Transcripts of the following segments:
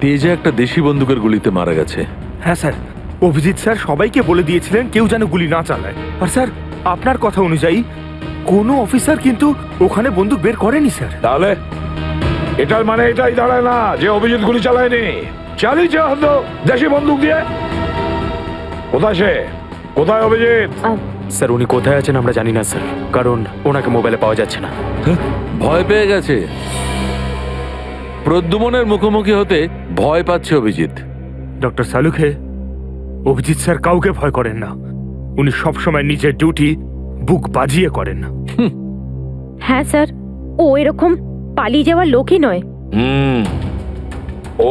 তেজা একটা দেশি বন্দুকের গুলিতে মারা গেছে। হ্যাঁ স্যার, অভিজিৎ স্যার সবাইকে বলে দিয়েছিলেন কেউ যেন গুলি না চালায়। আর স্যার আপনার কথা অনুযায়ী কোনো অফিসার কিন্তু ওখানে বন্দুক বের করেনি স্যার। তাহলে এটার মানে এটাই দাঁড়ায় না যে অভিজিৎ গুলি চালায়নি, চালিয়েছে হয়তো দেশি বন্দুক দিয়ে। কোথায় সে? কোথায় অভিজিৎ? স্যার উনি কোথায় আছেন আমরা জানি না স্যার, কারণ ওনাকে মোবাইলে পাওয়া যাচ্ছে না। ভয় পেয়ে গেছে। প্রদ্যুমনের মুখোমুখি হতে ভয় পাচ্ছে অভিজিৎ। ডক্টর সালুখে, অভিজিৎ স্যার কাউকে ভয় করেন না। উনি সবসময় নিজের ডিউটি বুক বাজিয়ে করেন। হ্যাঁ স্যার, ও এরকম পালিয়ে যাওয়ার লোকই নয়।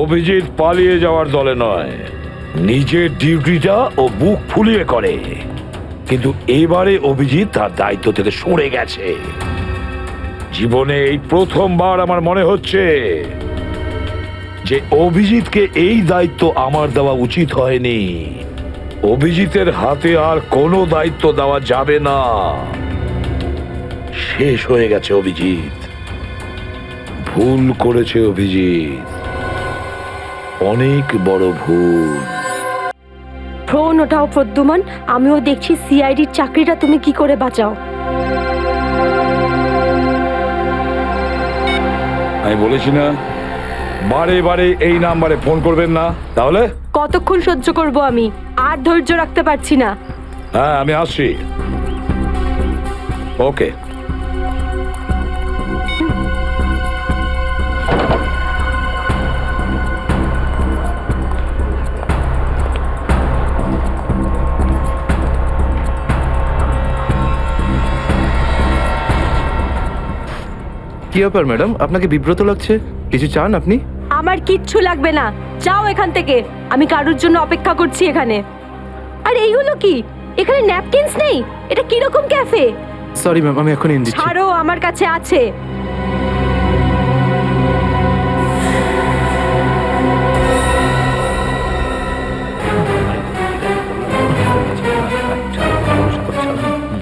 অভিজিৎ পালিয়ে যাওয়ার দলে নয়, নিজের ডিউটিটা ও বুক ফুলিয়ে করে। কিন্তু এবারে অভিজিৎ তার দায়িত্ব থেকে সরে গেছে। জীবনে এই প্রথমবার আমার মনে হচ্ছে যে অভিজিৎকে এই দায়িত্ব আমার দেওয়া উচিত হয়নি। অভিজিতের হাতে আর কোনো দায়িত্ব দেওয়া যাবে না। শেষ হয়ে গেছে অভিজিৎ। ভুল করেছে অভিজিৎ, অনেক বড় ভুল। ফোন ওঠাও প্রদ্যুমান, আমিও দেখছি সিআইডির চাকরিটা তুমি কি করে বাঁচাও। আমি বলেছি না বারে বারে এই নাম্বারে ফোন করবেন না। তাহলে কতক্ষণ সহ্য করব আমি? আর ধৈর্য রাখতে পারছি না। হ্যাঁ, আমি আসছি। ওকে। কি ব্যাপার ম্যাডাম, আপনাকে বিব্রত লাগছে? কিছু চান আপনি? আমার কিচ্ছু লাগবে না, যাও এখান থেকে। আমি কারোর জন্য অপেক্ষা করছি এখানে। আর এইগুলো কি? এখানে ন্যাপকিনস নেই? এটা কিরকম ক্যাফে? সরি ম্যাম, আমি এখন এনে দিচ্ছি। ছাড়ো, আমার কাছে আছে।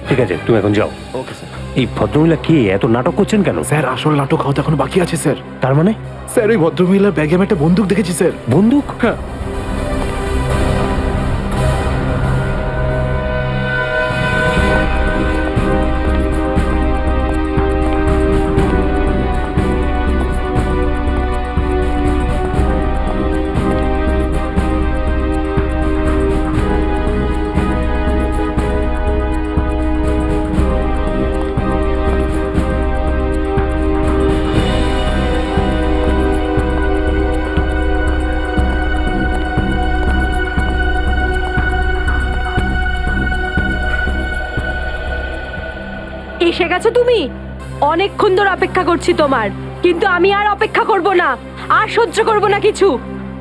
ঠিক আছে, তুমি এখন যাও। Okay sir. এই ভদ্রমহিলা কি এত নাটক করছেন কেন? স্যার আসল নাটক হওয়া এখনো বাকি আছে স্যার। তার মানে? স্যার ওই ভদ্রমহিলার ব্যাগে আমি একটা বন্দুক দেখেছি স্যার। বন্দুক? হ্যাঁ। এসে গেছো তুমি? অনেকক্ষণ ধরে অপেক্ষা করছি তোমার, কিন্তু আমি আর অপেক্ষা করব না। আর সহ্য করব না কিছু।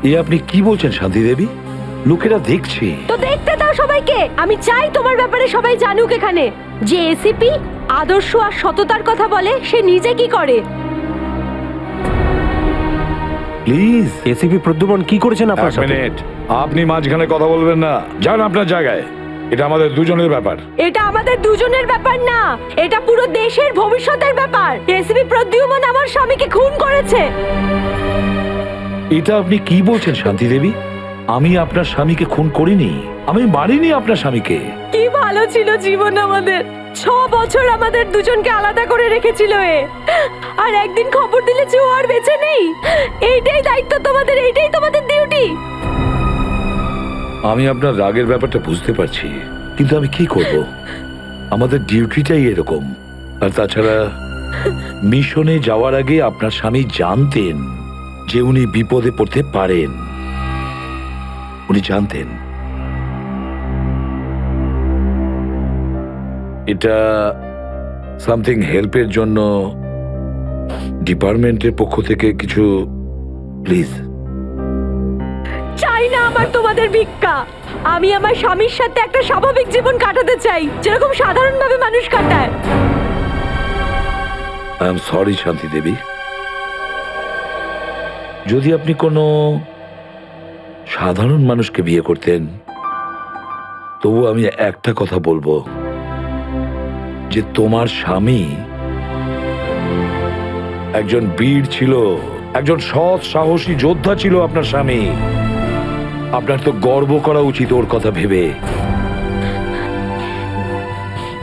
এ আপনি কি বলছেন শান্তি দেবী? লোকেরা দেখছে। তো দেখতে দাও সবাইকে। আমি চাই তোমার ব্যাপারে সবাই জানুক এখানে। যে এসিপি আদর্শ আর সততার কথা বলে, সে নিজে কি করে। প্লিজ। এসিপি প্রদ্যুমন কি করেছেন আপনার এক সাথে? মিনিট, আপনি মাঝখানে কথা বলবেন না। যান আপনার জায়গায়। এটা আমাদের দুজনের ব্যাপার। এটা আমাদের দুজনের ব্যাপার না, এটা পুরো দেশের ভবিষ্যতের ব্যাপার। এসিপি প্রদ্যুমন আমার স্বামীকে খুন করেছে। এটা আপনি কি বলছেন শান্তি দেবী? আমি আপনার স্বামীকে খুন করিনি, আমি মারিনি আপনার স্বামীকে। কি ভালো ছিল জীবন আমাদের। 6 বছর আমাদের দুজনকে আলাদা করে রেখেছিল এ। আর একদিন খবর দিলে যে ও আর বেঁচে নেই। এইটাই দায়িত্ব তোমাদের, এইটাই তোমাদের ডিউটি। আমি আপনার রাগের ব্যাপারটা বুঝতে পারছি, কিন্তু আমি কি করব? আমাদের ডিউটিটাই এরকম। আর তাছাড়া মিশনে যাওয়ার আগে আপনার স্বামী জানতেন যে উনি বিপদে পড়তে পারেন। উনি জানতেন। এটা সামথিং হেল্পের জন্য ডিপার্টমেন্টের পক্ষ থেকে কিছু প্লিজ। চাই না আমার তোমাদের ভিক্ষা। আমি আমার স্বামীর সাথে একটা স্বাভাবিক জীবন কাটাতে চাই, যেরকম সাধারণভাবে মানুষ কাটায়। আই এম সরি শান্তি দেবী। যদি আপনি কোনো সাধারণ মানুষকে বিয়ে করতেন, তবু আমি একটা কথা বলবো, যে তোমার স্বামী একজন বীর ছিল, একজন সৎ সাহসী যোদ্ধা ছিল আপনার স্বামী। আপনার তো গর্ব করা উচিত ওর কথা ভেবে।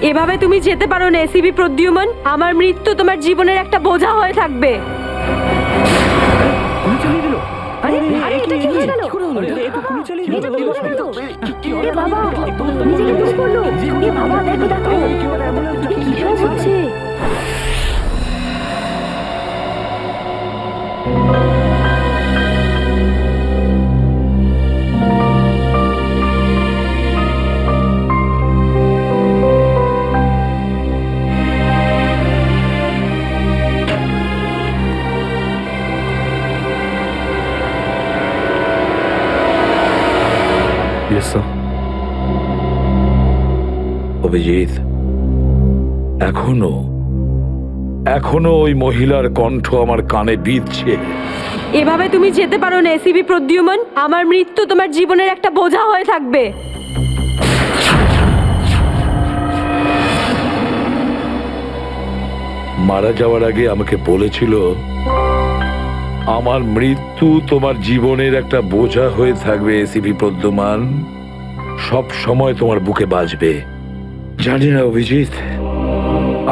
এভাবে তুমি যেতে পারো না এসিবি প্রদ্যুমন। আমার মৃত্যু তোমার জীবনের একটা বোঝা হয়ে থাকবে। আরে আরে এটা কি হয়ে গেল? এ বাবা, নিজেকে পুশ করলো। এ বাবা, দেখো দেখো, কি সব হচ্ছে? অভিজিৎ, এখনো এখনো ওই মহিলার কণ্ঠ আমার কানে বিঁধছে। এভাবে তুমি যেতে পারো না এসিবি প্রদ্যুমন। আমার মৃত্যু তোমার জীবনের একটা বোঝা হয়ে থাকবে। মারা যাওয়ার আগে আমাকে বলেছিল, আমার মৃত্যু তোমার জীবনের একটা বোঝা হয়ে থাকবে এসিপি প্রদ্যুমান, সব সময় তোমার বুকে বাজবে। জানি না অভিজিৎ,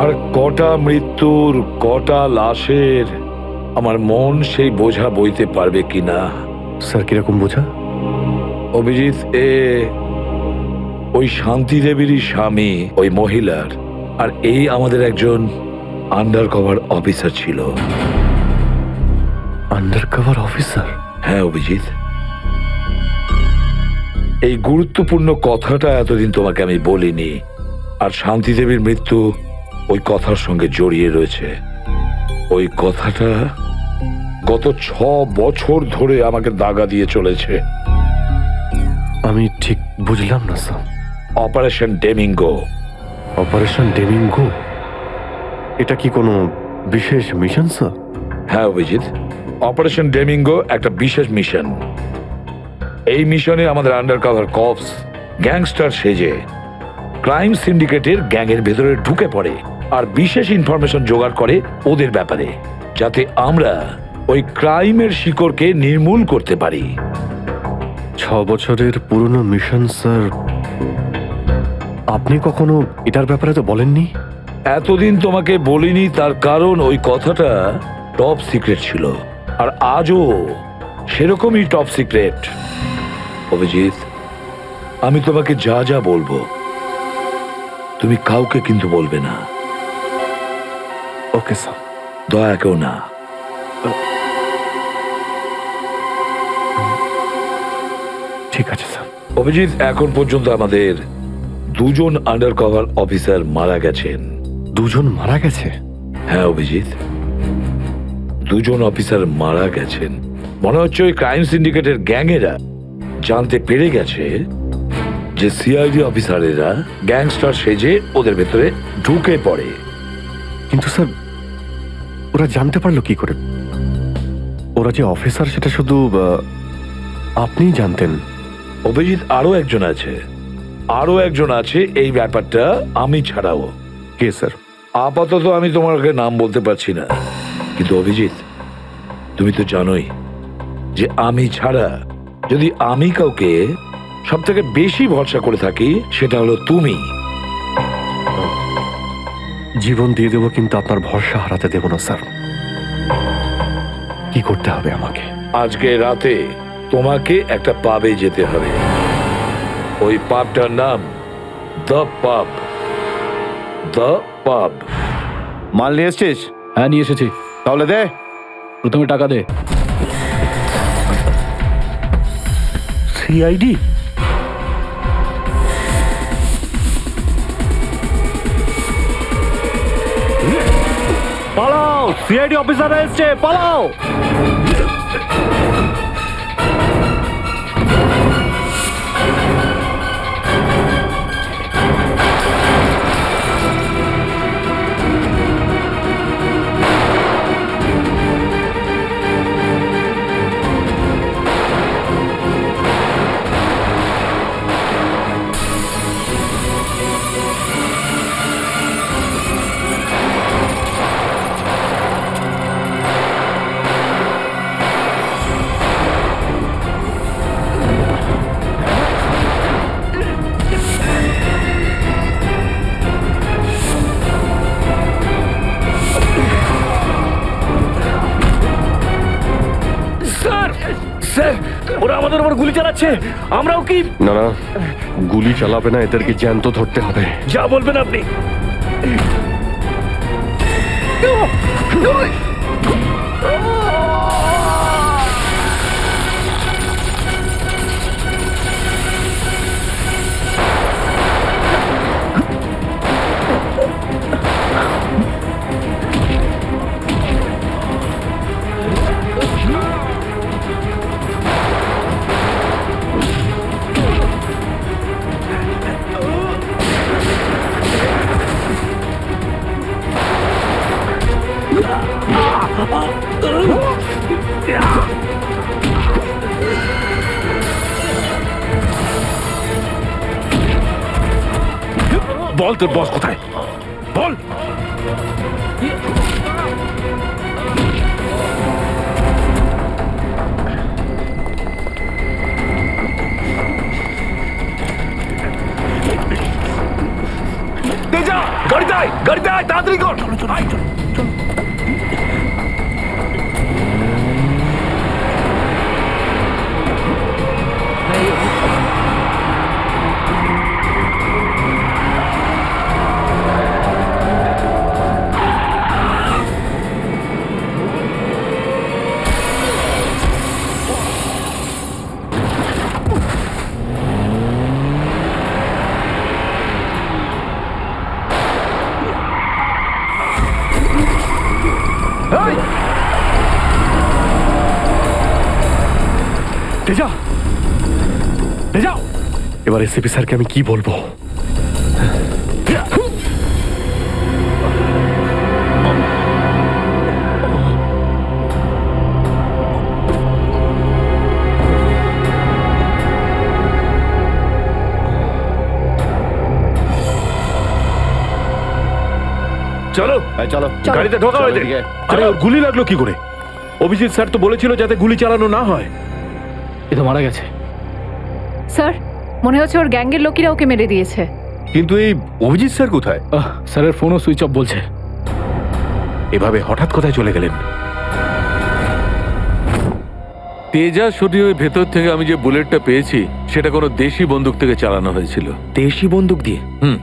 আর কটা মৃত্যুর, কটা লাশের আমার মন সেই বোঝা বইতে পারবে কিনা। স্যার, কিরকম বোঝা? অভিজিৎ, ওই শান্তি দেবীরই স্বামী ওই মহিলার, আর এই আমাদের একজন আন্ডার কভার অফিসার ছিল। Under cover officer? হ্যাঁ অভিজিৎ, এই গুরুত্বপূর্ণ কথাটা এতদিন তোমাকে আমি বলিনি, আর শান্তি দেবীর মৃত্যু ওই কথার সঙ্গে জড়িয়ে রয়েছে। ওই কথাটা গত 6 বছর ধরে আমাকে দাগা দিয়ে চলেছে। আমি ঠিক বুঝলাম না স্যার। অপারেশন ডেমিঙ্গো। অপারেশন ডেমিঙ্গো? এটা কি কোনো বিশেষ মিশন স্যার? হ্যাঁ অভিজিৎ, অপারেশন ডেমিঙ্গো একটা বিশেষ মিশন। এই মিশনে আমাদের আন্ডার কভার কপস গ্যাংস্টার সেজে ক্রাইম সিন্ডিকেটের গ্যাংয়ের ভেতরে ঢুকে পড়ে আর বিশেষ ইনফরমেশন জোগাড় করে ওদের ব্যাপারে, যাতে আমরা ওই ক্রাইমের শিকড়কে নির্মূল করতে পারি। 6 বছরের পুরনো মিশন স্যার। আপনি কখনো এটার ব্যাপারে তো বলেননি। এতদিন তোমাকে বলিনি, তার কারণ ওই কথাটা টপ সিক্রেট ছিল, আর আজও সেরকমই টপ সিক্রেট। অভিজিৎ, আমি তোমাকে যা যা বলবো তুমি কাউকে কিন্তু বলবে না। Okay sir. দয়া কেউ না। ঠিক আছে স্যার। অভিজিৎ, এখন পর্যন্ত আমাদের 2 আন্ডার কভার অফিসার মারা গেছেন। 2 মারা গেছে? হ্যাঁ অভিজিৎ, 2 অফিসার মারা গেছেন। মনে হচ্ছে ওই ক্রাইম সিন্ডিকেটের গ্যাংয়েরা জানতে পেরে গেছে যে সিআইডি অফিসারেরা গ্যাংস্টার সেজে ওদের ভেতরে ঢুকে পড়ে। কিন্তু স্যার, ওরা জানতে পারলো কি করে? ওরা যে অফিসার সেটা শুধু আপনিই জানতেন। অভিজিৎ, আরো একজন আছে এই ব্যাপারটা আমি ছাড়াও। কে স্যার? আপাতত আমি তোমাকে নাম বলতে পারছি না, কিন্তু অভিজিৎ, তুমি তো জানোই যে আমি ছাড়া যদি আমি কাউকে সব থেকে বেশি ভরসা করে থাকি সেটা হলো তুমি। জীবন দিয়ে দেবো, কিন্তু আপনার ভরসা হারাতে দেব না স্যার। কি করতে হবে আমাকে? আজকে রাতে তোমাকে একটা পাবে যেতে হবে। ওই পাবটার নাম দ্য পাব। দ্য পাব। মাল নিয়ে এসছিস? হ্যাঁ, নিয়ে এসেছি। তাহলে দে। প্রথমে টাকা দে। সিআইডি? পালাও! সিআইডি অফিসার এসছে, পালাও! স্যার ওরা আমাদের উপর গুলি চালাচ্ছে, আমরাও কি? না না, গুলি চালাবে না, এদেরকে জ্যান্ত ধরতে হবে। যা বলবেন আপনি। বল তোর বস কোথায়, বল। তেজা, গাড়িতে আয়, গাড়িতে আয়, তাড়াতাড়ি কর। আয়। তেজা, তেজা, এবার এসিপি স্যারকে আমি কি বলবো? চলো চলো গাড়িতে ঢোকাও এদের। আরে ওর গুলি লাগলো কি করে? অভিজিৎ স্যার তো বলেছিল যাতে গুলি চালানো না হয়। এ তো মারা গেছে। স্যার মনে হচ্ছে ওর গ্যাংয়ের লোকেরা ওকে মেরে দিয়েছে। কিন্তু এই অভিজিৎ স্যার কোথায়? স্যারের ফোনও সুইচ অফ বলছে। এভাবে হঠাৎ কোথায় চলে গেলেন? তেজা শরীরের ভেতর থেকে আমি যে বুলেটটা পেয়েছি সেটা কোনো দেশি বন্দুক থেকে চালানো হয়েছিল। দেশি বন্দুক দিয়ে? হুম।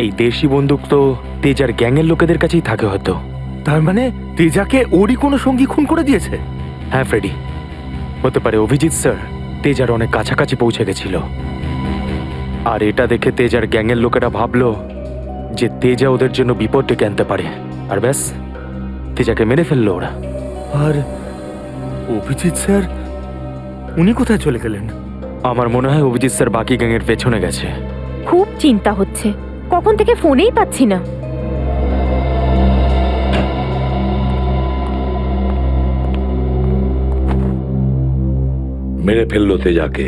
এই দেশি বন্দুক তো তেজার গ্যাংয়ের লোকেদের কাছেই থাকে হয়তো। তার মানে তেজাকে ওরই কোনো সঙ্গী খুন করে দিয়েছে? হ্যাঁ ফ্রেডি, হতে পারে অভিজিৎ স্যার তেজার অনেক কাছাকাছি পৌঁছে গেছিল, আর এটা দেখে তেজার গ্যাংয়ের লোকেরা ভাবলো যে তেজা ওদের জন্য বিপদ ডেকে আনতে পারে, আর ব্যাস তেজাকে মেরে ফেললো ওরা। আর অভিজিৎ স্যার উনি কোথায় চলে গেলেন? আমার মনে হয় অভিজিৎ স্যার বাকি গ্যাংয়ের পেছনে গেছে। খুব চিন্তা হচ্ছে, কখন থেকে ফোনেই পাচ্ছি না। মেরে ফেললো তেজাকে।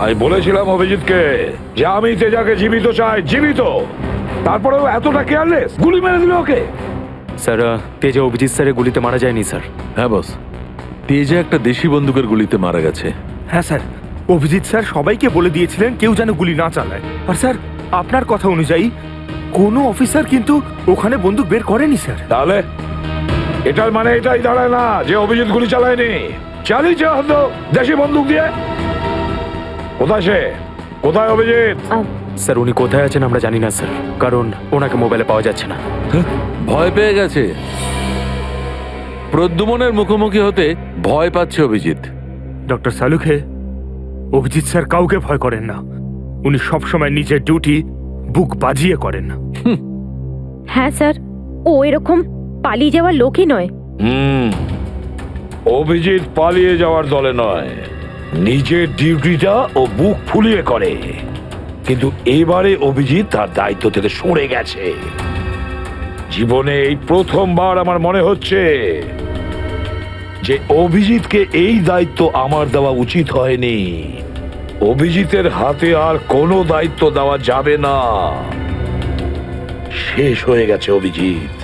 আমি বলেছিলাম অভিজিৎকে যে আমি তেজাকে জীবিত চাই, জীবিত। তারপরেও এতটা কেয়ারলেস, গুলি মেরে দিল ওকে। স্যার তেজা অভিজিৎ স্যারের গুলিতে মারা যায়নি স্যার। হ্যাঁ বস, তেজা একটা দেশি বন্দুকের গুলিতে মারা গেছে। হ্যাঁ স্যার, অভিজিৎ স্যার সবাইকে বলে দিয়েছিলেন কেউ যেন গুলি না চালায়। আর স্যার আপনার কথা অনুযায়ী কোনো অফিসার কিন্তু ওখানে বন্দুক বের করেনি স্যার। তাহলে এটার মানে এটাই দাঁড়ায় না যে অভিজিৎ গুলি চালায়নি, চালিয়েছে হয়তো দেশি বন্দুক দিয়ে। কোথায় সে? কোথায় অভিজিৎ? স্যার উনি কোথায় আছেন আমরা জানি না স্যার, কারণ ওনাকে মোবাইলে পাওয়া যাচ্ছে না। ভয় পেয়ে গেছে। প্রদ্যুমনের মুখোমুখি হতে ভয় পাচ্ছে অভিজিৎ। ডক্টর সালুখে, অভিজিৎ স্যার কাউকে ভয় করেন না। উনি সবসময় নিজের ডিউটি বুক বাজিয়ে করেন। হ্যাঁ স্যার, ও এরকম পালিয়ে যাওয়ার লোকই নয়। অভিজিৎ পালিয়ে যাওয়ার দলে নয়, নিজের ডিউটিটা ও বুক ফুলিয়ে করে। কিন্তু এবারে অভিজিৎ তার দায়িত্ব থেকে সরে গেছে। জীবনে এই প্রথমবার আমার মনে হচ্ছে যে অভিজিৎকে এই দায়িত্ব আমার দেওয়া উচিত হয়নি। অভিজিতের হাতে আর কোনো দায়িত্ব দেওয়া যাবে না। শেষ হয়ে গেছে অভিজিৎ।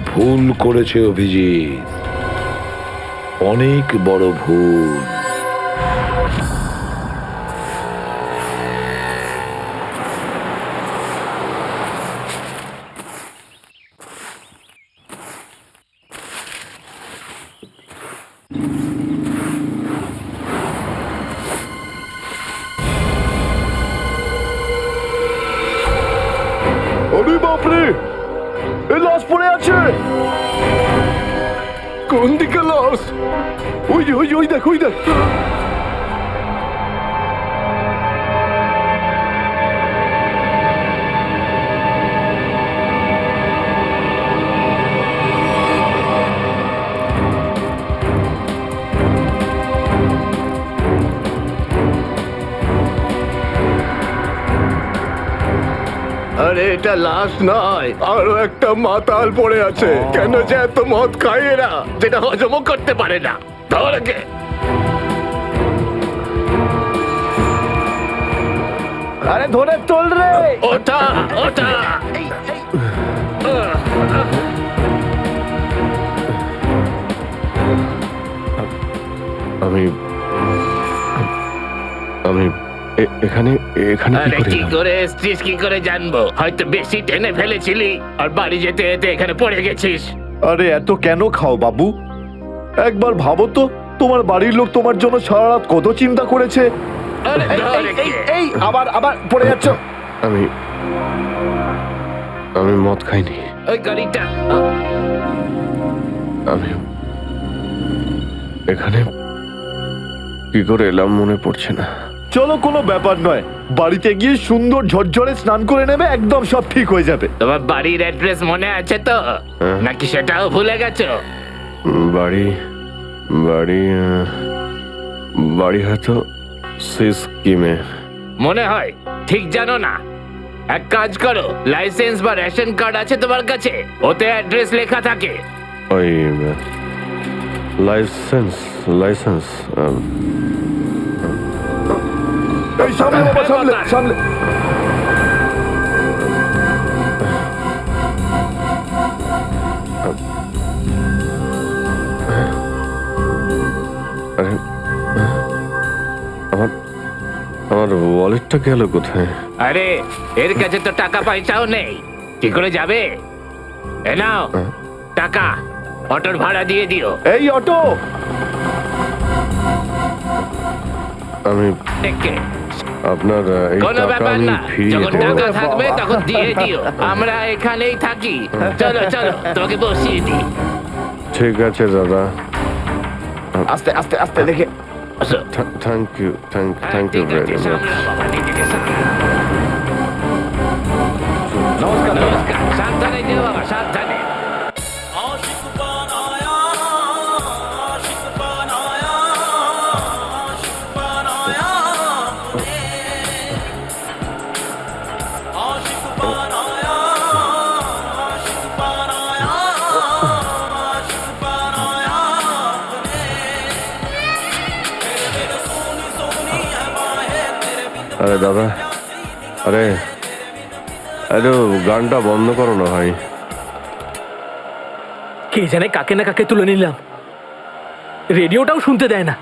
ভুল করেছে অভিজিৎ, অনেক বড় ভুল। এই লস পড়ে আছে। কোন দিকে লস? ওই যে ওই দেখ ওই দেখ। আরে এটা লাশ নয়, আরো একটা মাতাল পড়ে আছে। কেন যে এত মদ খায় এরা, যেটা হজমও করতে পারে না। ধরকে আরে ধরে তোল রে। ওটা ওটা আমি আমি এখানে এখানে কি আরে করে কি এলাম? করে এসছিস কি করে জানবো? হয়তো বেশি টেনে ফেলেছিলি আর বাড়ি যেতে যেতে এখানে পড়ে গেছিস। আরে এত কেন খাও বাবু? একবার ভাবো তো, তোমার বাড়ির লোক তোমার জন্য সারা রাত কত চিন্তা করেছে। আরে ধর একে। এই আবার আবার পড়ে যাচ্ছ। আমি আমি মদ খাইনি। ওই গাড়িটা আমি এখানে কি করে এলাম মনে পড়ছে না। চলো, কোনো ব্যাপার নয়, বাড়িতে গিয়ে সুন্দর ঝরঝরে স্নান করে নেবে, একদম সব ঠিক হয়ে যাবে। তোমার বাড়ির অ্যাড্রেস মনে আছে তো হ্যাঁ। নাকি সেটাও ভুলে গেছো? বাড়ি বাড়ি বাড়ি হয়তো সিস্কিমে। মনে হয় ঠিক জানো না। এক কাজ করো, লাইসেন্স বা রেশন কার্ড আছে তোমার কাছে? ওতে অ্যাড্রেস লেখা থাকে। ওই লাইসেন্স লাইসেন্স এই সামনে বাবা, সামনে সামনে। আরে আমার আমার ওয়ালেটটা গেল কোথায়? আরে এর কাছে তো টাকা পয়সাও নেই, কি করে যাবে? এ নাও টাকা, অটোর ভাড়া দিয়ে দিও। এই অটো, আমি দেখে আপনার এই কোনো টাকা ব্যাপার আমি না, ফিরিয়ে যখন দেবো। টাকা থাকবে তখন দিয়ে দিও। আমরা এখানেই থাকি। চলো চলো, তোমাকে বসিয়ে দিই। ঠিক আছে দাদা, আস্তে আস্তে আস্তে দেখে। আসো। থ্যাংক ইউ থ্যাংক হ্যাঁ, ইউ ঠিক ভেরি আছে, মাচ। সামলাও বাবা, নিজেকে সামলাও। নমস্কার। নমস্কার, সাবধানে যেও বাবা, সাবধানে। আরে দাদা, আরে আরে গানটা বন্ধ করো না ভাই। কে জানে কাকে না কাকে তুলে নিলাম, রেডিওটাও শুনতে দেয় না।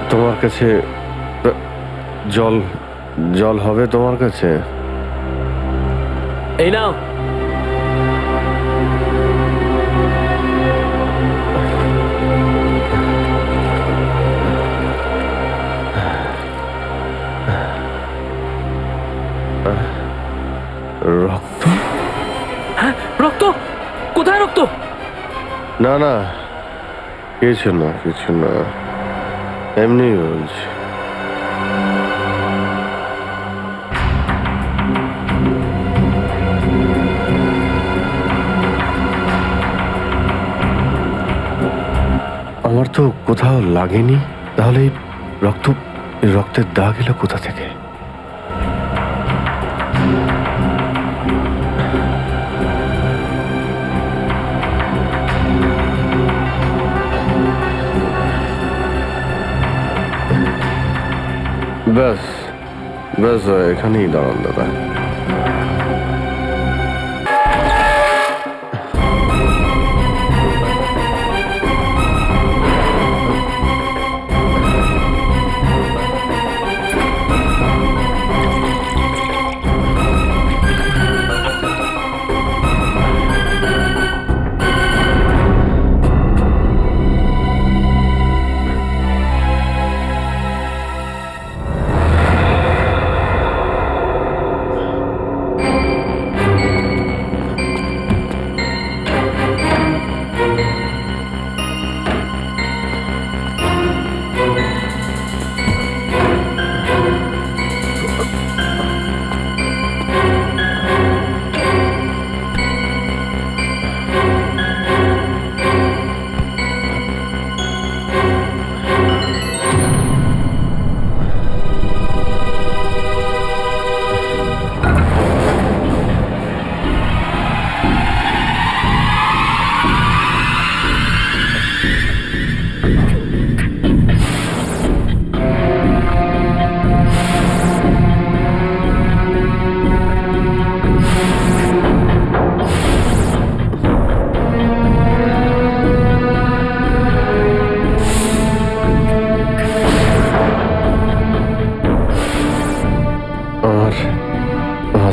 তোমার কাছে জল জল হবে তোমার কাছে? এই নাও। রক্ত? হ্যাঁ, রক্ত? কোথায় রক্ত? না না, কিছু না কিছু না, এমনি বলছি। আমার তো কোথাও লাগেনি, তাহলে এই রক্তের দাগ এলো কোথা থেকে? ব্যাস ব্যাস, এখানেই দাঁড়ান দাদা।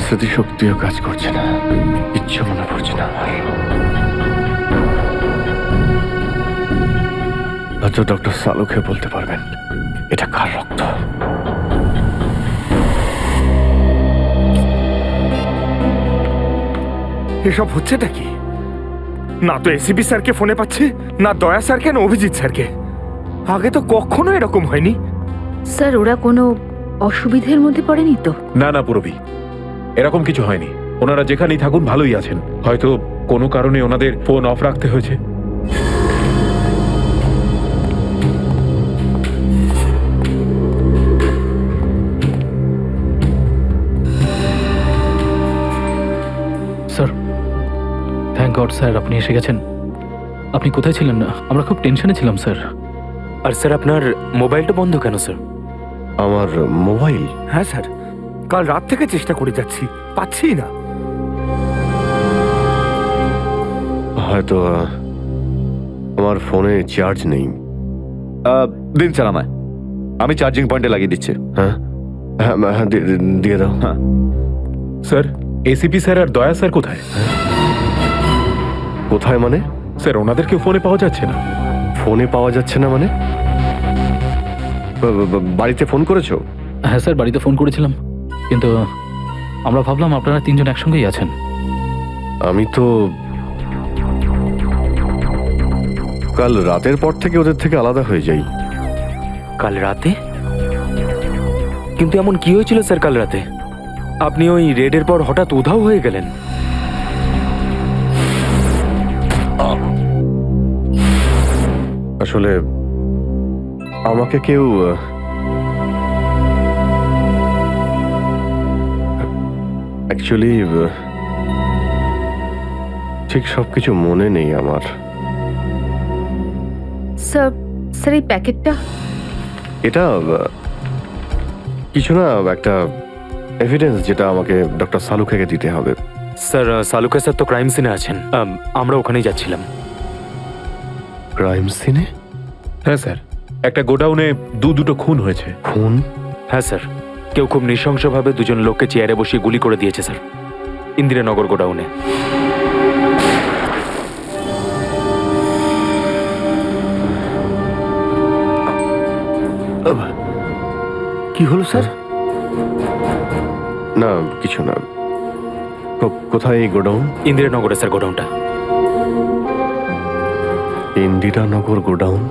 স্মৃতিশক্তিও কাজ করছে না, কিচ্ছু মনে পড়ছে না আমার। হয়তো ডক্টর সালুকে বলতে পারবেন এটা কার রক্ত। এসব হচ্ছেটা কি? না তো এসিপি স্যারকে ফোনে পাচ্ছি, না দয়া স্যারকে, না অভিজিৎ স্যারকে। আগে তো কখনো এরকম হয়নি। স্যার ওরা কোনো অসুবিধের মধ্যে পড়েনি তো? না না পুরবি, এরকম কিছু হয়নি। ওনারা যেখানেই থাকুন ভালোই আছেন। হয়তো কোনো কারণে ওনাদের ফোন অফ রাখতে হয়েছে। স্যার, থ্যাংক গড স্যার আপনি এসে গেছেন। আপনি কোথায় ছিলেন না? আমরা খুব টেনশনে ছিলাম স্যার। আর স্যার আপনার মোবাইলটা বন্ধ কেন স্যার? আমার মোবাইল? হ্যাঁ স্যার, কাল রাত থেকে চেষ্টা করে যাচ্ছি, পাচ্ছি না। হয়তো আমার ফোনে চার্জ নেই। দিন স্যার আমায়, আমি চার্জিং পয়েন্টে লাগিয়ে দিচ্ছি। হ্যাঁ হ্যাঁ হ্যাঁ, দিয়ে দাও। স্যার, এসিপি স্যার আর দয়া স্যার কোথায়? কোথায় মানে? স্যার ওনাদেরকে ফোনে পাওয়া যাচ্ছে না। ফোনে পাওয়া যাচ্ছে না মানে? বাড়িতে ফোন করেছো? হ্যাঁ স্যার, বাড়িতে ফোন করেছিলাম, কিন্তু আমরা ভাবলাম আপনারা তিনজন একসঙ্গেই আছেন। আমি তো কাল রাতের পর থেকে ওদের থেকে আলাদা হয়ে যাই। কাল রাতে? কিন্তু এমন কি হয়েছিল স্যার কাল রাতে? আপনি ওই রেডের পর হঠাৎ উধাও হয়ে গেলেন। আসলে আমাকে কেউ অ্যাকচুয়ালি ঠিক সবকিছু মনে নেই আমার। স্যার, স্যার এই প্যাকেটটা? এটা কিছু না, একটা এভিডেন্স যেটা আমাকে ডক্টর সালুকেকে দিতে হবে। স্যার সালুকে স্যার তো ক্রাইম সিনে আছেন, আমরা ওখানেই যাচ্ছিলাম। ক্রাইম সিনে? হ্যাঁ স্যার, একটা গোডাউনে দুটো খুন হয়েছে। খুন? হ্যাঁ স্যার, কেউ খুব নৃশংসভাবে দুজন লোককে চেয়ারে বসিয়ে গুলি করে দিয়েছে স্যার, ইন্দিরানগর গোডাউনে। কি হলো স্যার? না কিছু না। কোথায় এই গোডাউন? ইন্দিরানগরে স্যার গোডাউনটা। ইন্দিরানগর গোডাউন?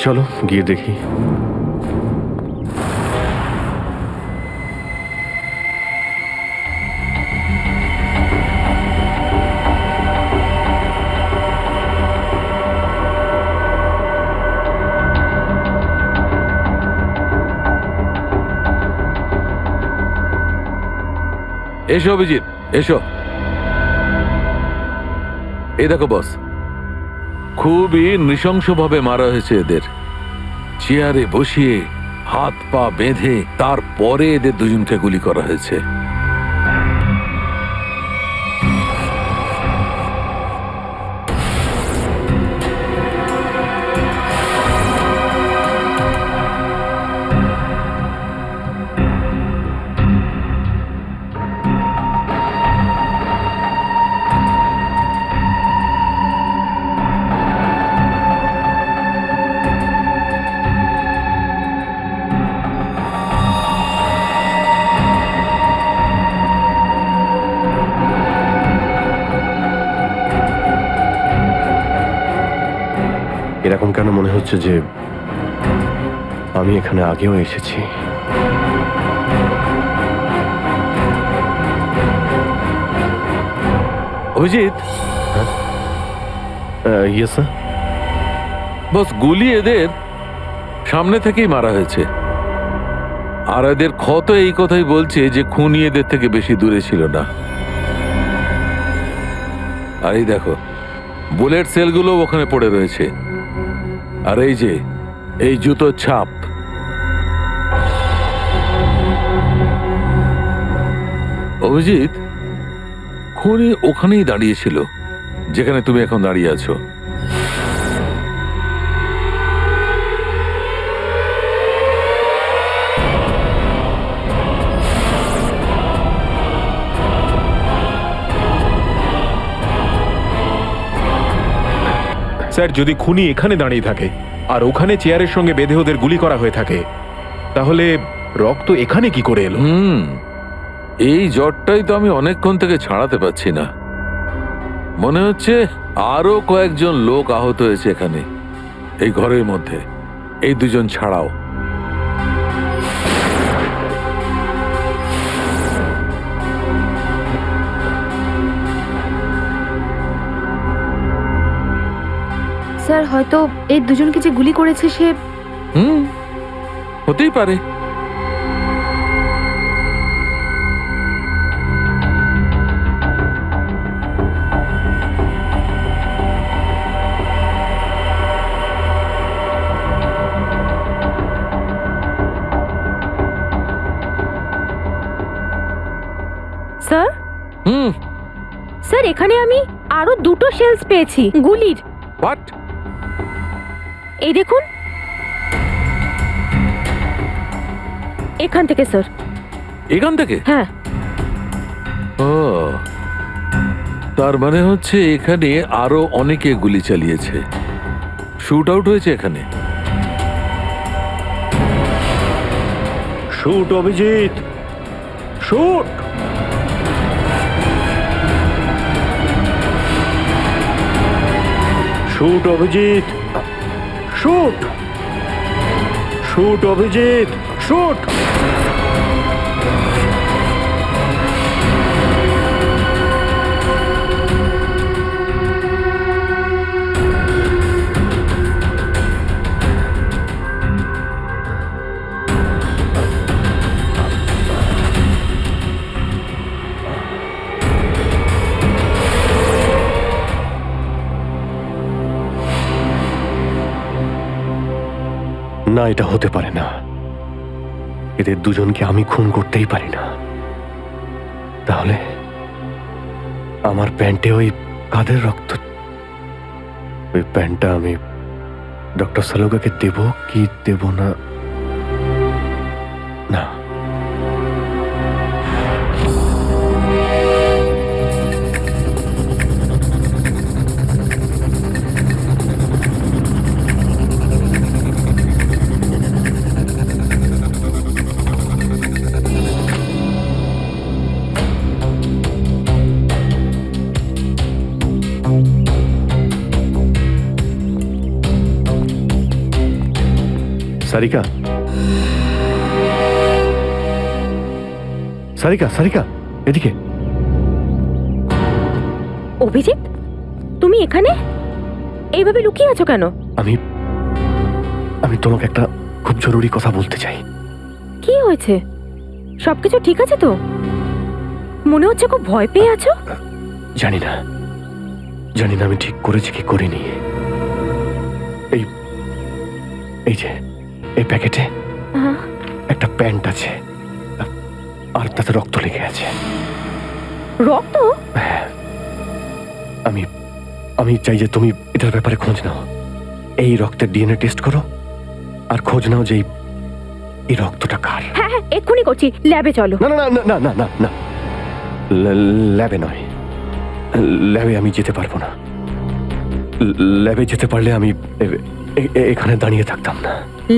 চলো গিয়ে দেখি। এসো অভিজিৎ, এসো। এই দেখো বস, খুবই নৃশংসভাবে মারা হয়েছে এদের। চেয়ারে বসিয়ে হাত পা বেঁধে তারপরে এদের দুজনকে গুলি করা হয়েছে। এরকম কেন মনে হচ্ছে যে আমি এখানে আগেও এসেছি? অভিজিৎ, ইয়ে স্যার। বস গুলি এদের সামনে থেকেই মারা হয়েছে, আর এদের ক্ষত এই কথাই বলছে যে খুনি এদের থেকে বেশি দূরে ছিল না। আর এই দেখো, বুলেট সেলগুলো ওখানে পড়ে রয়েছে, আর এই যে এই জুতোর ছাপ। অভিজিৎ, খুনি ওখানেই দাঁড়িয়েছিল যেখানে তুমি এখন দাঁড়িয়ে আছো। স্যার যদি খুনি এখানে দাঁড়িয়ে থাকে আর ওখানে চেয়ারের সঙ্গে বেঁধে ওদের গুলি করা হয়ে থাকে, তাহলে রক্ত এখানে কি করে এলো? এই জ্বরটাই তো আমি অনেকক্ষণ থেকে ছাড়াতে পারছি না। মনে হচ্ছে আরো কয়েকজন লোক আহত হয়েছে এখানে, এই ঘরের মধ্যে, এই দুজন ছাড়াও। স্যার হয়তো এই দুজনকে যে গুলি করেছে সে হতেই পারে। স্যার স্যার এখানে আমি আরো দুটো শেলস পেয়েছি গুলির। হোয়াট? এই দেখুন, এখান থেকে স্যার। এখান থেকে? হ্যাঁ। ও, তার মানে হচ্ছে এখানে আরো অনেকে গুলি চালিয়েছে, শুট আউট হয়েছে এখানে। Shoot Abhijit, shoot! Shoot Abhijit, shoot! Shoot Abhijit, shoot! না, এটা হতে পারে না। এদের দুজনকে আমি খুন করতেই পারি না। তাহলে আমার প্যান্টে ওই কাদের রক্ত? ওই প্যান্টটা আমি ডক্টর সালুকাকে দেব কি দেব না? না, সারিকা, সারিকা, সারিকা, এদিকে। অভিজিৎ, তুমি এখানে এইভাবে লুকিয়ে আছো কেন? আমি আমি তোমাকে একটা খুব জরুরি কথা বলতে চাই। কি হয়েছে? সবকিছু ঠিক আছে তো? মনে হচ্ছে খুব ভয় পেয়ে আছো। জানি না, জানি না আমি ঠিক করেছি কি করিনি। এই এই যে এই প্যাকেটে একটা প্যান্ট আছে, আর তাতে রক্ত লেগে আছে। রক্ত? হ্যাঁ, আমি আমি চাই যে তুমি এটার ব্যাপারে খোঁজ নাও। এই রক্তের ডিএনএ টেস্ট করো আর খোঁজ নাও যে এই রক্তটা কার। হ্যাঁ হ্যাঁ, এক্ষুনি করছি। ল্যাবে চলো। না না না না না না না, ল্যাবে নয়, ল্যাবে আমি যেতে পারবো না। ল্যাবে যেতে পারলে আমি এখানে দাঁড়িয়ে থাকতাম না।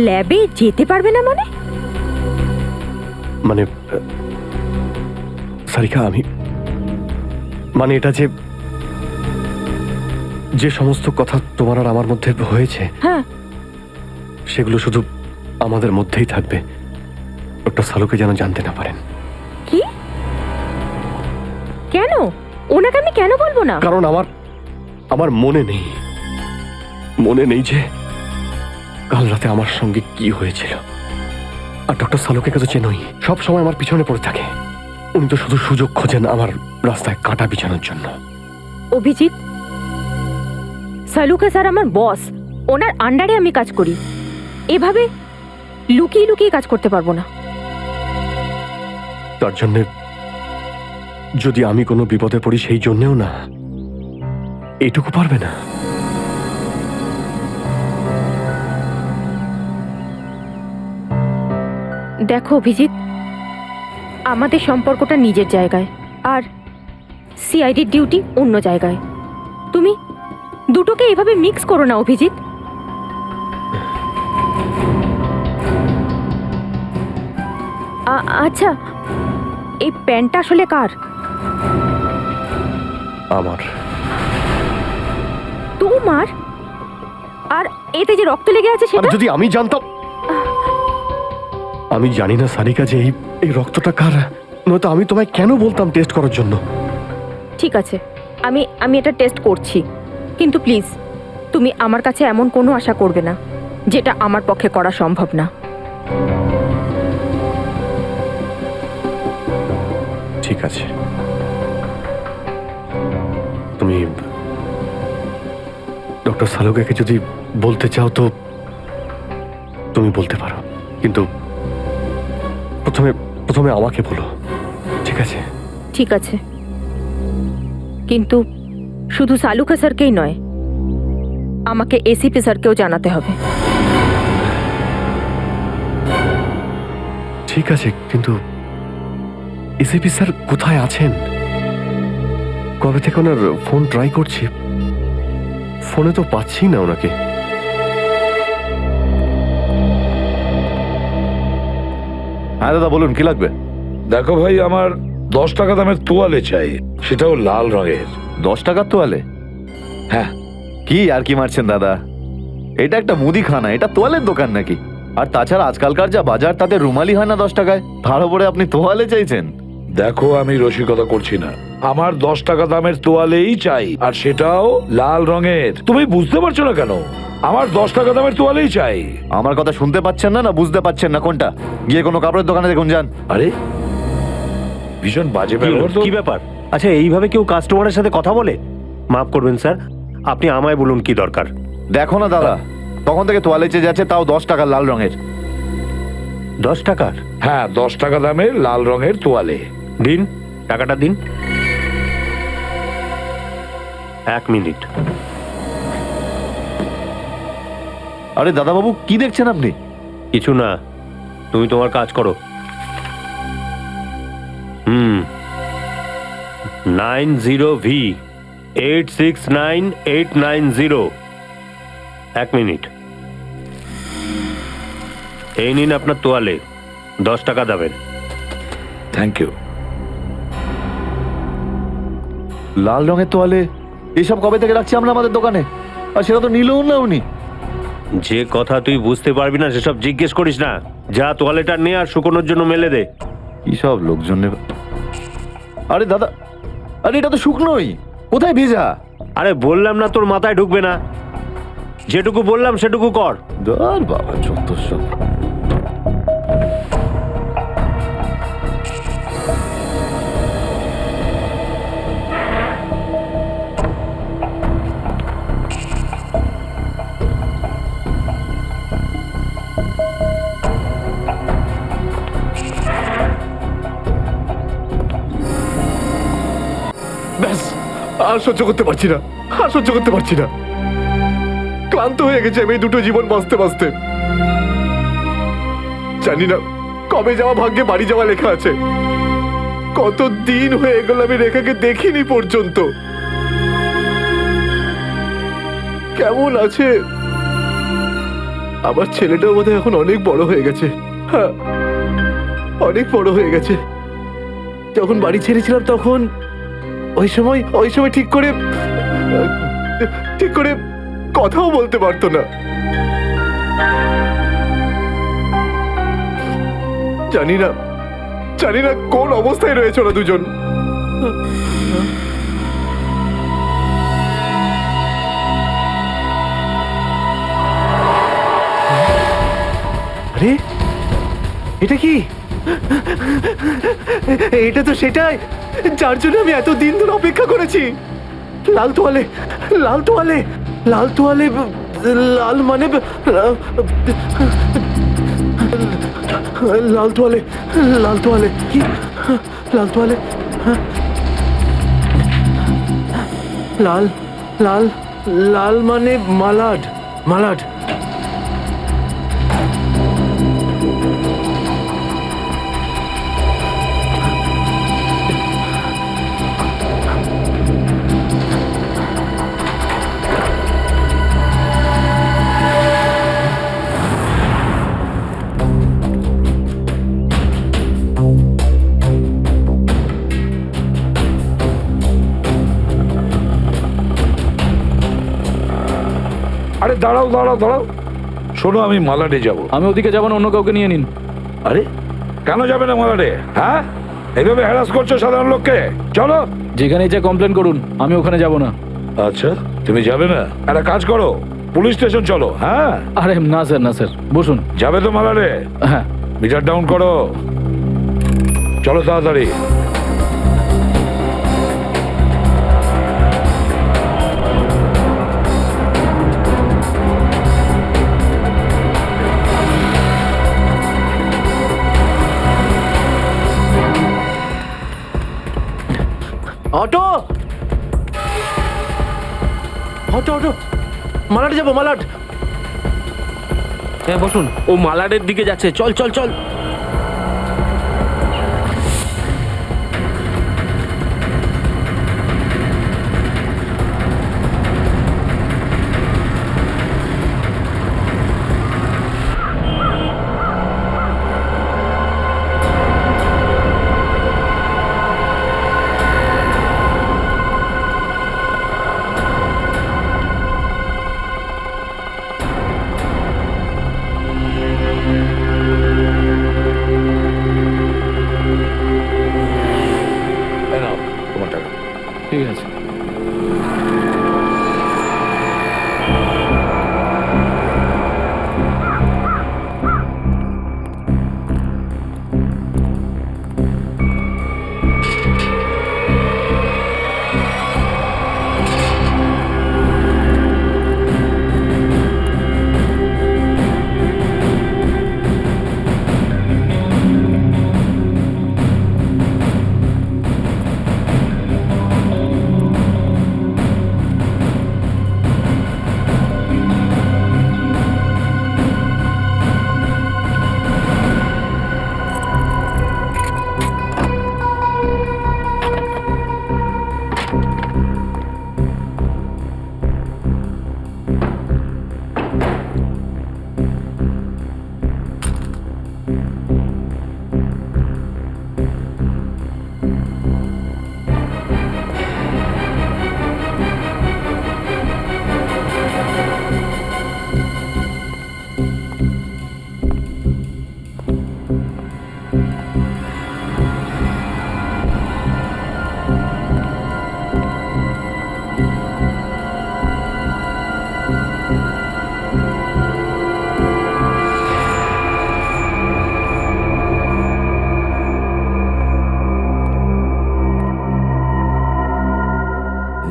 ল্যাবে যেতে পারবে না মানে? মানে সারিকা, আমি মানে এটা যে যে সমস্ত কথা তোমার আর আমার মধ্যে হয়েছে, হ্যাঁ, সেগুলো শুধু আমাদের মধ্যেই থাকবে। ডক্টর সালুকে যেন জানতে না পারেন। কি? কেন? ওনাকে আমি কেন বলবো না? কারণ আমার মনে নেই যে কাল রাতে আমার সঙ্গে কি হয়েছিল। আর ডক্টর সালুকে তো চেনই, সব সময় আমার পিছনে পড়ে থাকে। উনি তো শুধু সুযোগ খোঁজেন আমার রাস্তায় কাঁটা বিছানোর জন্য। অভিজিৎ, সালুকা স্যার আমার বস, ওনার আন্ডারে আমি কাজ করি। এভাবে লুকিয়ে লুকিয়ে কাজ করতে পারবো না। তার জন্য যদি আমি কোনো বিপদে পড়ি, সেই জন্যেও না, এইটুকু পারবে না? দেখো অভিজিৎ, আমাদের সম্পর্কটা নিজের জায়গায় আর সিআইডির ডিউটি অন্য জায়গায়। তুমি দুটোকে এইভাবে মিক্স করো না অভিজিৎ। আচ্ছা, এই প্যান্টটা আসলে কার? আমার। তোমার? আর এতে যে রক্ত লেগে আছে আর সেটা? যদি আমি জানতাম। আমি জানি না সারিকা যে এই রক্তটা কার, নয়তো আমি তোমায় কেন বলতাম টেস্ট করার জন্য। ঠিক আছে, আমি এটা টেস্ট করছি, কিন্তু প্লিজ তুমি আমার কাছে এমন কোনো আশা করবে না যেটা আমার পক্ষে করা সম্ভব না। ঠিক আছে, তুমি ডক্টর সালুকাকে যদি বলতে চাও তো তুমি বলতে পারো, কিন্তু প্রথমে আমাকে বলো, ঠিক আছে? ঠিক আছে, কিন্তু শুধু সালুকা স্যারকেই নয়, আমাকে এসিপি স্যারকেও জানাতে হবে। ঠিক আছে, কিন্তু এসিপি স্যার কোথায় আছেন? কবে থেকে ওনার ফোন ট্রাই করছি, ফোনে তো পাচ্ছি না ওনাকে। হ্যাঁ দাদা বলুন, কি লাগবে? দেখো ভাই, আমার 10 টাকা দামের তোয়ালে চাই, সেটাও লাল রঙের। 10 টাকার তোয়ালে? হ্যাঁ। কি আর কি মারছেন দাদা, এটা একটা মুদিখানা, এটা তোয়ালের দোকান নাকি? আর তাছাড়া আজকালকার যা বাজার, তাতে রুমালি হয় না 10 টাকায়, তার উপরে আপনি তোয়ালে চাইছেন? দেখো, আমি রসিকতা করছি না, আমার 10 টাকা দামের তোয়ালেই চাই, আর সেটাও লাল রঙের। তুমি বুঝতে পারছো না কেন? আমার 10 টাকা দামের তোয়ালেই চাই। আমার কথা শুনতে পাচ্ছেন না, না বুঝতে পাচ্ছেন না? কোনটা? গিয়ে কোনো কাপড়ের দোকানে দেখুন, যান। আরে, ভীষণ বাজে ব্যবহার তো। কি ব্যাপার? আচ্ছা, এইভাবে কেউ কাস্টমারের সাথে কথা বলে? মাফ করবেন স্যার, আপনি আমায় বলুন কি দরকার। দেখো না দাদা, তখন থেকে তোয়ালে চেয়ে যাচ্ছে, তাও 10 টাকা লাল রঙের। 10 টাকার? হ্যাঁ, 10 টাকা দামের লাল রঙের তোয়ালে। দিন, টাকাটা দিন। 1 মিনিট। আরে দাদা বাবু, কি দেখছেন আপনি? কিছু না, তুমি তোমার কাজ করো। 90V 869890। 1 মিনিট। এই নিন আপনার তোয়ালে, 10 টাকা দেবেন। Thank you. লাল রঙের তোয়ালে এসব কবে থেকে রাখছি আমরা আমাদের দোকানে, আর সেটা তো নিলও না উনি। যে কথা তুই বুঝতে পারবি না সেসব জিজ্ঞেস করিস না। যা তোয়ালেটা নে আর শুকোনোর জন্য মেলে দে। কি সব লোকজন নেবে। আরে দাদা, আরে এটা তো শুকনোই, কোথায় ভেজা? আরে বললাম না তোর মাথায় ঢুকবে না, যেটুকু বললাম সেটুকু কর। ধর বাবা, যত সব। ব্যাস, আর সহ্য করতে পারছি না, আর সহ্য করতে পারছি না। ক্লান্ত হয়ে গেছে আমি এই দুটো জীবন বাঁচতে বাঁচতে। জানি না কবে যাওয়া ভাগ্যে বাড়ি যাওয়া লেখা আছে। কত দিন হয়ে গেল আমি রেখাকে দেখিনি পর্যন্ত। কেমন আছে? আমার ছেলেটাও বোধহয় এখন অনেক বড় হয়ে গেছে। হ্যাঁ, অনেক বড় হয়ে গেছে। যখন বাড়ি ছেড়েছিলাম তখন ওই সময় ঠিক করে কথাও বলতে পারতো না। জানি না কোন অবস্থায় রয়েছে ওরা দুজন। আরে এটা কি? এটা তো সেটাই যার জন্য আমি এত দিন ধরে অপেক্ষা করেছি। লাল তোয়ালে, লাল তোয়ালে, লাল তোয়ালে, লাল মানে লাল তোয়ালে, লাল তোয়ালে, কি লাল তোয়ালে? লাল লাল লাল মানে মালাড, মালাড। দাঁড়াও দাঁড়াও দাঁড়াও, শোনো আমি মালাডে যাব। আমি ওদিকে যাবো না, অন্য কাউকে নিয়ে নিন। আরে কেন যাবে না মালাডে? হ্যাঁ, এইভাবে হ্যারাস করছো সাধারণ লোককে। চলো। যেখানে যা কমপ্লেন করুন, আমি ওখানে যাব না। আচ্ছা তুমি যাবে না? একটা কাজ করো, পুলিশ স্টেশন চলো। হ্যাঁ আরে না স্যার, না স্যার, বসুন। যাবে তো মালাডে? হ্যাঁ। মিটার ডাউন করো, চলো তাড়াতাড়ি। অটো অটো অটো, মালাট যাবো, মালাট। হ্যাঁ বসুন, ও মালাডের দিকে যাচ্ছে, চল চল চল। এই নাও তোমার টাকা। ঠিক আছে।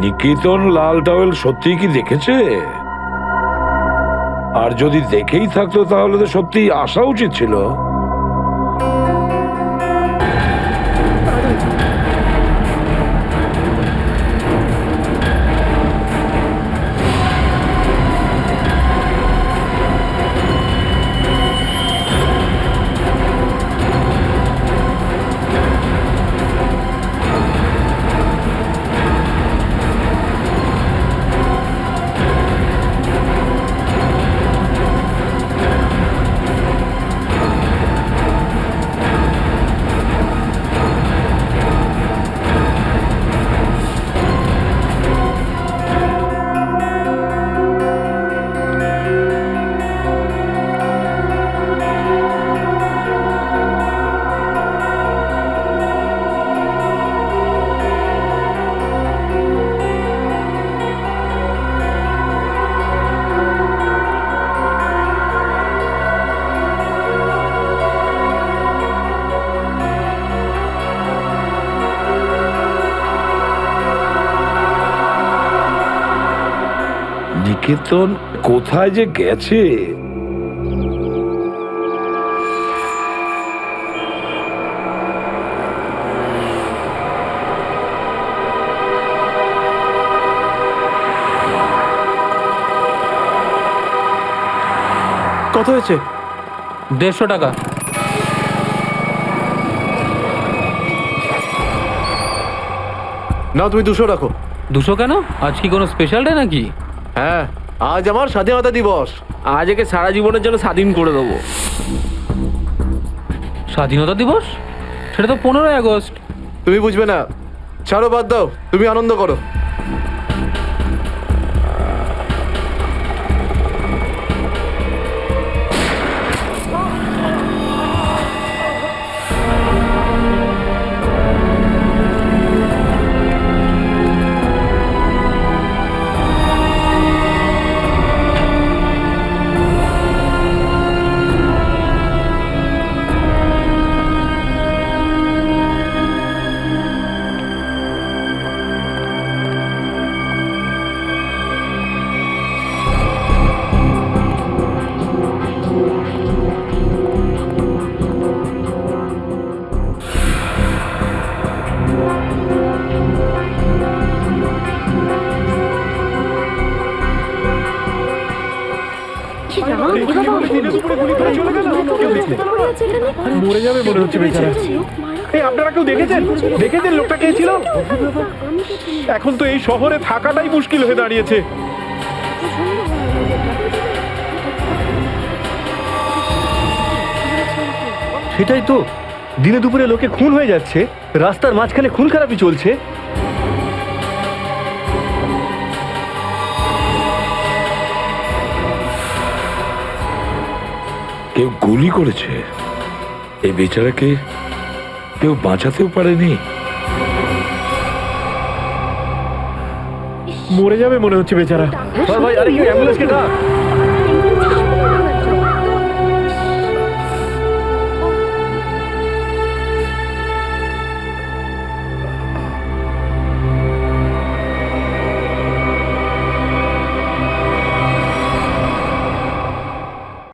নিকেতন লাল টাওয়েল সত্যিই কি দেখেছে? আর যদি দেখেই থাকতো তাহলে তো সত্যিই আসা উচিত ছিল। নিকেতন কোথায় যে গেছে? কত হয়েছে? 150 টাকা। না তুমি 200 রাখো। 200 কেন? আজ কি কোনো স্পেশাল ডে নাকি? হ্যাঁ, আজ আমার স্বাধীনতা দিবস। আজ একে সারা জীবনের জন্য স্বাধীন করে দেবো। স্বাধীনতা দিবস? সেটা তো 15ই আগস্ট। তুমি বুঝবে না, ছাড়ো, বাদ দাও, তুমি আনন্দ করো। গুলি করে চলে গেল কেউ দেখলে মরে যাবে মনে হচ্ছে বেচারা এই আপনারা কেউ দেখেছেন দেখেছেন লোকটা কে ছিল এখন তো এই শহরে থাকাটাই মুশকিল হয়ে দাঁড়িয়েছে সেটাই তো, দিনে দুপুরে লোকে খুন হয়ে যাচ্ছে, রাস্তার মাঝখানে খুন খারাপি চলছে। কেউ গুলি করেছে, এই বেচারাকে কেউ বাঁচাতেও পারেনি। মরে যাবে মনে হচ্ছে বেচারা ভাই আরে কেউ অ্যাম্বুলেন্সকে ডাক।